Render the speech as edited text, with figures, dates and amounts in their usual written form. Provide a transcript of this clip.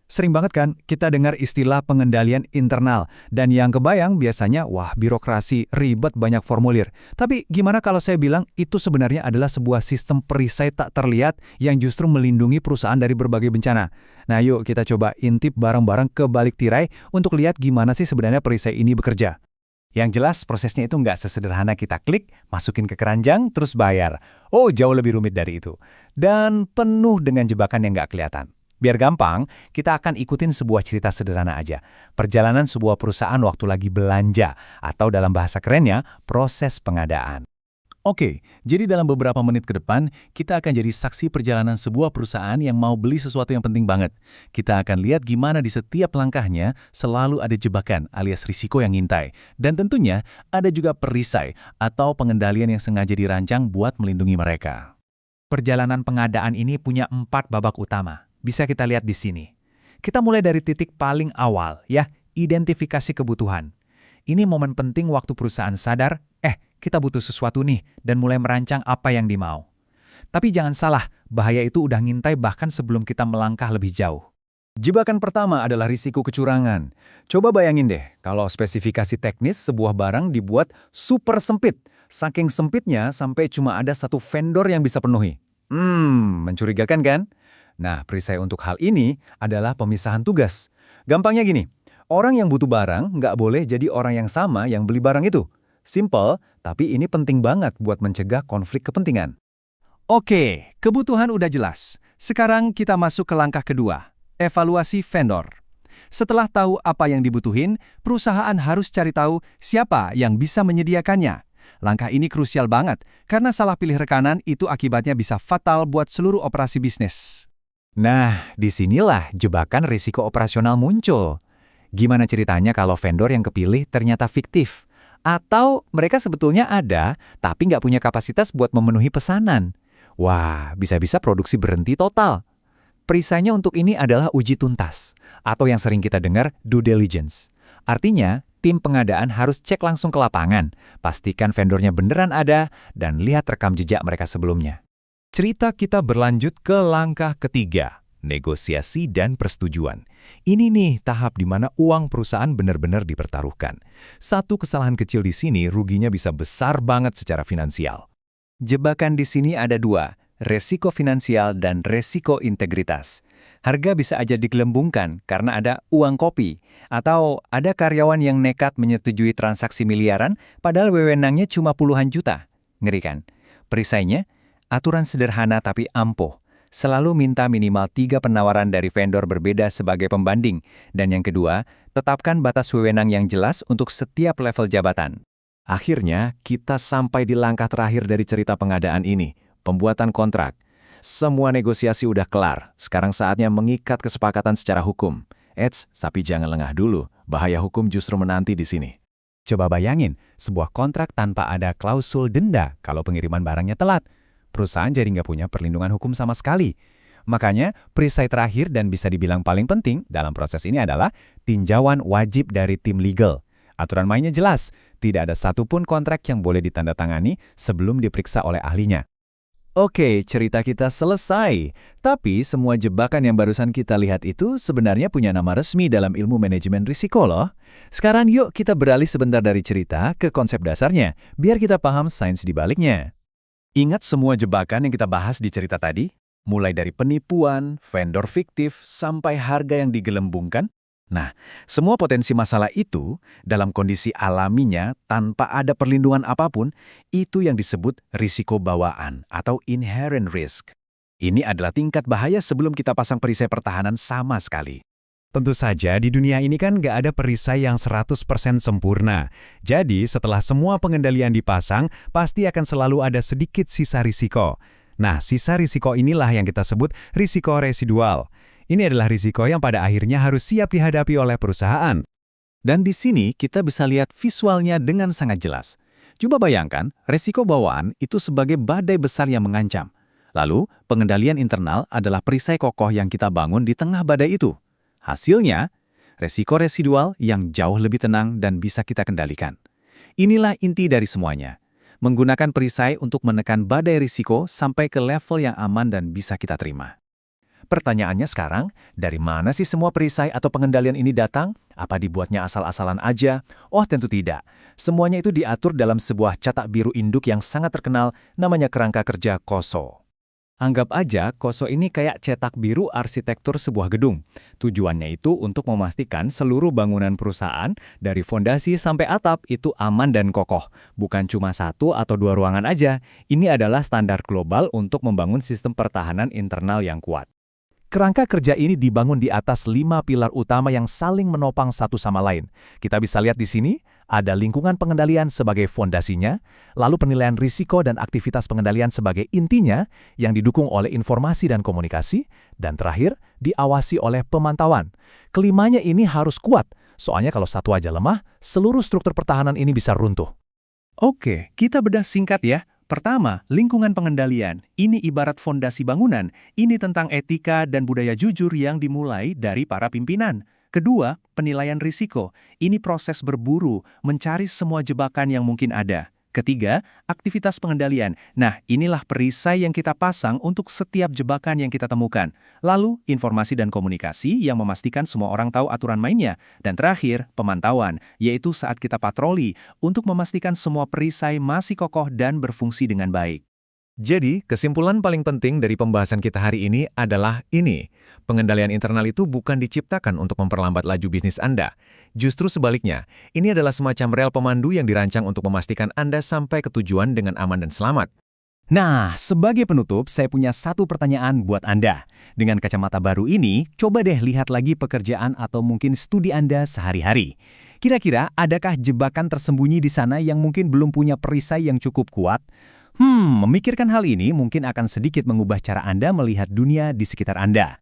Sering banget kan kita dengar istilah pengendalian internal, dan yang kebayang biasanya, wah birokrasi, ribet banyak formulir. Tapi gimana kalau saya bilang itu sebenarnya adalah sebuah sistem perisai tak terlihat yang justru melindungi perusahaan dari berbagai bencana. Nah yuk kita coba intip bareng-bareng ke balik tirai untuk lihat gimana sih sebenarnya perisai ini bekerja. Yang jelas prosesnya itu nggak sesederhana kita klik, masukin ke keranjang, terus bayar. Oh jauh lebih rumit dari itu. Dan penuh dengan jebakan yang nggak kelihatan. Biar gampang, kita akan ikutin sebuah cerita sederhana aja. Perjalanan sebuah perusahaan waktu lagi belanja, atau dalam bahasa kerennya, proses pengadaan. Oke, jadi dalam beberapa menit ke depan, kita akan jadi saksi perjalanan sebuah perusahaan yang mau beli sesuatu yang penting banget. Kita akan lihat gimana di setiap langkahnya selalu ada jebakan alias risiko yang ngintai. Dan tentunya ada juga perisai atau pengendalian yang sengaja dirancang buat melindungi mereka. Perjalanan pengadaan ini punya 4 babak utama. Bisa kita lihat di sini. Kita mulai dari titik paling awal, ya, identifikasi kebutuhan. Ini momen penting waktu perusahaan sadar, kita butuh sesuatu nih, dan mulai merancang apa yang dimau. Tapi jangan salah, bahaya itu udah ngintai bahkan sebelum kita melangkah lebih jauh. Jebakan pertama adalah risiko kecurangan. Coba bayangin deh, kalau spesifikasi teknis sebuah barang dibuat super sempit. Saking sempitnya sampai cuma ada satu vendor yang bisa penuhi. Mencurigakan kan? Nah, perisai untuk hal ini adalah pemisahan tugas. Gampangnya gini, orang yang butuh barang nggak boleh jadi orang yang sama yang beli barang itu. Simple, tapi ini penting banget buat mencegah konflik kepentingan. Oke, kebutuhan udah jelas. Sekarang kita masuk ke langkah kedua, evaluasi vendor. Setelah tahu apa yang dibutuhin, perusahaan harus cari tahu siapa yang bisa menyediakannya. Langkah ini krusial banget, karena salah pilih rekanan itu akibatnya bisa fatal buat seluruh operasi bisnis. Nah, disinilah jebakan risiko operasional muncul. Gimana ceritanya kalau vendor yang kepilih ternyata fiktif? Atau mereka sebetulnya ada, tapi nggak punya kapasitas buat memenuhi pesanan? Wah, bisa-bisa produksi berhenti total. Perisainya untuk ini adalah uji tuntas, atau yang sering kita dengar due diligence. Artinya, tim pengadaan harus cek langsung ke lapangan, pastikan vendornya beneran ada, dan lihat rekam jejak mereka sebelumnya. Cerita kita berlanjut ke langkah ketiga, negosiasi dan persetujuan. Ini nih tahap di mana uang perusahaan benar-benar dipertaruhkan. Satu kesalahan kecil di sini ruginya bisa besar banget secara finansial. Jebakan di sini ada 2, resiko finansial dan resiko integritas. Harga bisa aja digelembungkan karena ada uang kopi, atau ada karyawan yang nekat menyetujui transaksi miliaran padahal wewenangnya cuma puluhan juta. Ngeri kan? Perisainya, aturan sederhana tapi ampuh. Selalu minta minimal 3 penawaran dari vendor berbeda sebagai pembanding. Dan yang kedua, tetapkan batas wewenang yang jelas untuk setiap level jabatan. Akhirnya, kita sampai di langkah terakhir dari cerita pengadaan ini, pembuatan kontrak. Semua negosiasi udah kelar, sekarang saatnya mengikat kesepakatan secara hukum. Tapi jangan lengah dulu, bahaya hukum justru menanti di sini. Coba bayangin, sebuah kontrak tanpa ada klausul denda kalau pengiriman barangnya telat. Perusahaan jadi nggak punya perlindungan hukum sama sekali. Makanya, perisai terakhir dan bisa dibilang paling penting dalam proses ini adalah tinjauan wajib dari tim legal. Aturan mainnya jelas, tidak ada satupun kontrak yang boleh ditandatangani sebelum diperiksa oleh ahlinya. Oke, cerita kita selesai. Tapi semua jebakan yang barusan kita lihat itu sebenarnya punya nama resmi dalam ilmu manajemen risiko loh. Sekarang yuk kita beralih sebentar dari cerita ke konsep dasarnya, biar kita paham sains di baliknya. Ingat semua jebakan yang kita bahas di cerita tadi? Mulai dari penipuan, vendor fiktif, sampai harga yang digelembungkan? Nah, semua potensi masalah itu, dalam kondisi alaminya, tanpa ada perlindungan apapun, itu yang disebut risiko bawaan atau inherent risk. Ini adalah tingkat bahaya sebelum kita pasang perisai pertahanan sama sekali. Tentu saja di dunia ini kan nggak ada perisai yang 100% sempurna. Jadi setelah semua pengendalian dipasang, pasti akan selalu ada sedikit sisa risiko. Nah, sisa risiko inilah yang kita sebut risiko residual. Ini adalah risiko yang pada akhirnya harus siap dihadapi oleh perusahaan. Dan di sini kita bisa lihat visualnya dengan sangat jelas. Coba bayangkan, risiko bawaan itu sebagai badai besar yang mengancam. Lalu, pengendalian internal adalah perisai kokoh yang kita bangun di tengah badai itu. Hasilnya, resiko residual yang jauh lebih tenang dan bisa kita kendalikan. Inilah inti dari semuanya. Menggunakan perisai untuk menekan badai risiko sampai ke level yang aman dan bisa kita terima. Pertanyaannya sekarang, dari mana sih semua perisai atau pengendalian ini datang? Apa dibuatnya asal-asalan aja? Oh, tentu tidak. Semuanya itu diatur dalam sebuah cetak biru induk yang sangat terkenal, namanya kerangka kerja KOSO. Anggap aja KOSO ini kayak cetak biru arsitektur sebuah gedung. Tujuannya itu untuk memastikan seluruh bangunan perusahaan dari fondasi sampai atap itu aman dan kokoh. Bukan cuma satu atau dua ruangan aja. Ini adalah standar global untuk membangun sistem pertahanan internal yang kuat. Kerangka kerja ini dibangun di atas 5 pilar utama yang saling menopang satu sama lain. Kita bisa lihat di sini, ada lingkungan pengendalian sebagai fondasinya, lalu penilaian risiko dan aktivitas pengendalian sebagai intinya yang didukung oleh informasi dan komunikasi, dan terakhir, diawasi oleh pemantauan. Kelimanya ini harus kuat, soalnya kalau satu aja lemah, seluruh struktur pertahanan ini bisa runtuh. Oke, kita bedah singkat ya. Pertama, lingkungan pengendalian. Ini ibarat fondasi bangunan. Ini tentang etika dan budaya jujur yang dimulai dari para pimpinan. Kedua, penilaian risiko. Ini proses berburu, mencari semua jebakan yang mungkin ada. Ketiga, aktivitas pengendalian. Nah, inilah perisai yang kita pasang untuk setiap jebakan yang kita temukan. Lalu, informasi dan komunikasi yang memastikan semua orang tahu aturan mainnya. Dan terakhir, pemantauan, yaitu saat kita patroli untuk memastikan semua perisai masih kokoh dan berfungsi dengan baik. Jadi, kesimpulan paling penting dari pembahasan kita hari ini adalah ini. Pengendalian internal itu bukan diciptakan untuk memperlambat laju bisnis Anda. Justru sebaliknya, ini adalah semacam rel pemandu yang dirancang untuk memastikan Anda sampai ke tujuan dengan aman dan selamat. Nah, sebagai penutup, saya punya satu pertanyaan buat Anda. Dengan kacamata baru ini, coba deh lihat lagi pekerjaan atau mungkin studi Anda sehari-hari. Kira-kira, adakah jebakan tersembunyi di sana yang mungkin belum punya perisai yang cukup kuat? Memikirkan hal ini mungkin akan sedikit mengubah cara Anda melihat dunia di sekitar Anda.